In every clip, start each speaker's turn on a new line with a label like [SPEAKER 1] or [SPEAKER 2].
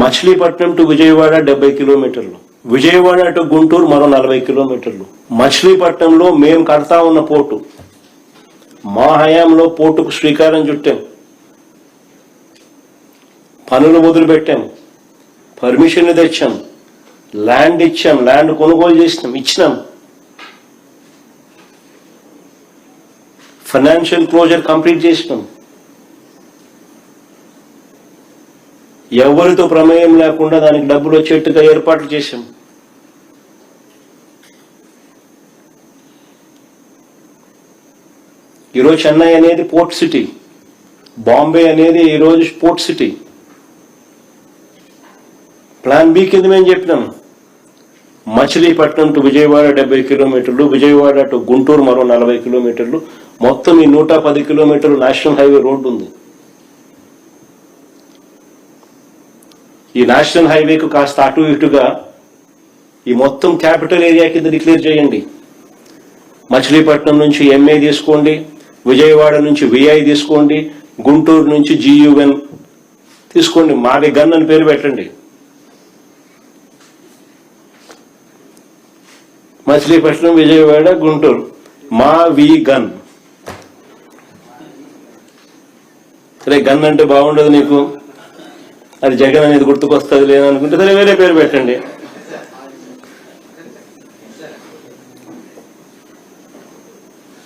[SPEAKER 1] Machilipatnam to Vijayawada 70 కిలోమీటర్లు, Vijayawada to Guntur మరో 40 కిలోమీటర్లు. మచిలీపట్నంలో మేము కడతా ఉన్న పోర్టు, మా హయాంలో పోర్టుకు శ్రీకారం చుట్టాం, పనులు మొదలుపెట్టాం, పర్మిషన్లు తెచ్చాం, ల్యాండ్ ఇచ్చాం, ల్యాండ్ కొనుగోలు చేసినాం, ఇచ్చినాం, ఫైనాన్షియల్ క్లోజర్ కంప్లీట్ చేసినాం. ఎవరితో ప్రమేయం లేకుండా దానికి డబ్బులు వచ్చేట్టుగా ఏర్పాట్లు చేశాం. ఈరోజు చెన్నై అనేది పోర్ట్ సిటీ, బాంబే అనేది ఈరోజు పోర్ట్ సిటీ. ప్లాన్ బి కింద మేము చెప్పినాం, మచిలీపట్నం టు విజయవాడ 70 కిలోమీటర్లు, విజయవాడ టు గుంటూరు మరో 40 కిలోమీటర్లు, మొత్తం ఈ 110 కిలోమీటర్లు నేషనల్ హైవే రోడ్డు ఉంది. ఈ నేషనల్ హైవేకు కాస్త అటు ఇటుగా ఈ మొత్తం క్యాపిటల్ ఏరియా కింద డిక్లేర్ చేయండి. మచిలీపట్నం నుంచి ఎంఏ తీసుకోండి, విజయవాడ నుంచి విఐ తీసుకోండి, గుంటూరు నుంచి GUN తీసుకోండి, మావి గన్ అని పేరు పెట్టండి. మచిలీపట్నం, విజయవాడ, గుంటూరు, మా వి గన్. సరే, గన్ అంటే బాగుండదు నీకు, అది జగన్ అనేది గుర్తుకొస్తుంది లేదనుకుంటే సరే వేరే పేరు పెట్టండి.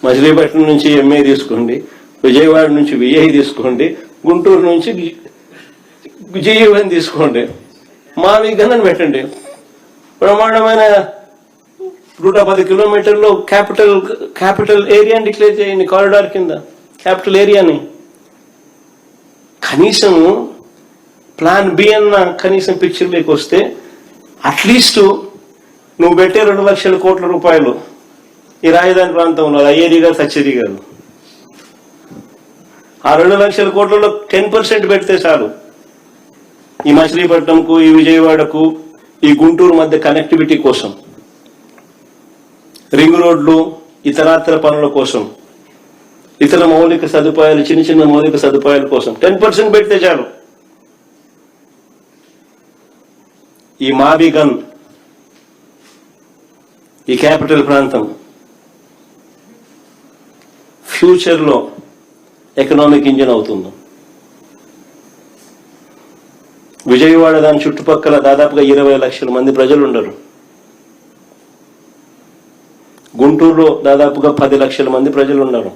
[SPEAKER 1] మచిలీపట్నం నుంచి ఎంఏ తీసుకోండి, విజయవాడ నుంచి విఐ తీసుకోండి, గుంటూరు నుంచి GUN తీసుకోండి, మావి గన్ అని పెట్టండి. బ్రహ్మాండమైన 110 కిలోమీటర్లో క్యాపిటల్ ఏరియాని డిక్లేర్ చేయండి, కారిడార్ కింద క్యాపిటల్ ఏరియాని. కనీసం ప్లాన్ బి అన్న కనీసం పిక్చర్లోకి వస్తే అట్లీస్ట్ నువ్వు పెట్టే 2 లక్షల కోట్ల రూపాయలు ఈ రాజధాని ప్రాంతంలో అయ్యేది కాదు, సచ్చేది కాదు. ఆ 2 లక్షల కోట్లలో 10% పెడితే చాలు. ఈ మచిలీపట్నంకు, ఈ విజయవాడకు, ఈ గుంటూరు మధ్య కనెక్టివిటీ కోసం, రింగ్ రోడ్లు, ఇతరాతర పనుల కోసం, ఇతర మౌలిక సదుపాయాలు, చిన్న చిన్న మౌలిక సదుపాయాల కోసం 10% పెడితే చాలు. ఈ మావి గన్, ఈ క్యాపిటల్ ప్రాంతం ఫ్యూచర్లో ఎకనామిక్ ఇంజిన్ అవుతుంది. విజయవాడ దాని చుట్టుపక్కల దాదాపుగా 20 లక్షల మంది ప్రజలు ఉండరు. గుంటూరులో దాదాపుగా 10 లక్షల మంది ప్రజలు ఉన్నారు.